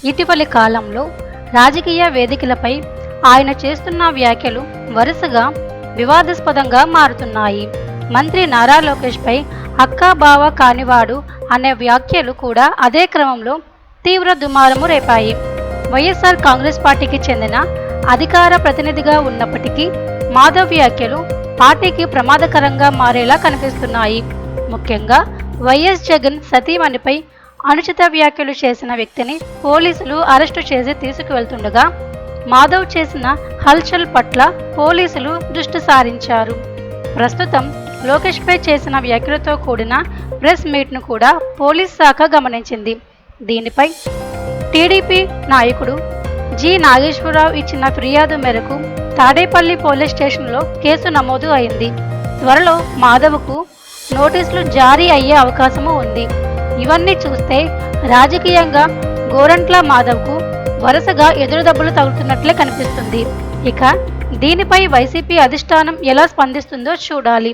ఇటీవలి కాలంలో రాజకీయ వేదికలపై ఆయన చేస్తున్న వ్యాఖ్యలు వరుసగా వివాదాస్పదంగా మారుతున్నాయి. మంత్రి నారా లోకేష్పై అక్కా బావ కానివాడు అనే వ్యాఖ్యలు కూడా అదే క్రమంలో తీవ్ర దుమారము రేపాయి. వైఎస్ఆర్ కాంగ్రెస్ పార్టీకి చెందిన అధికార ప్రతినిధిగా ఉన్నప్పటికీ మాధవ్ వ్యాఖ్యలు పార్టీకి ప్రమాదకరంగా మారేలా కనిపిస్తున్నాయి. ముఖ్యంగా వైఎస్ జగన్ సతీమణిపై అనుచిత వ్యాఖ్యలు చేసిన వ్యక్తిని పోలీసులు అరెస్టు చేసి తీసుకువెళ్తుండగా మాధవ్ చేసిన హల్చల్ పట్ల పోలీసులు దృష్టి సారించారు. ప్రస్తుతం లోకేష్పై చేసిన వ్యాఖ్యలతో కూడిన ప్రెస్ మీట్ను కూడా పోలీస్ శాఖ గమనించింది. దీనిపై టీడీపీ నాయకుడు జి నాగేశ్వరరావు ఇచ్చిన ఫిర్యాదు మేరకు తాడేపల్లి పోలీస్ స్టేషన్లో కేసు నమోదు అయింది. త్వరలో మాధవ్కు నోటీసులు జారీ అయ్యే అవకాశము ఉంది. ఇవన్నీ చూస్తే రాజకీయంగా గోరంట్ల మాధవ్కు వరుసగా ఎదురుదెబ్బలు తగులుతున్నట్లే కనిపిస్తుంది. ఇక దీనిపై వైసీపీ అధిష్టానం ఎలా స్పందిస్తుందో చూడాలి.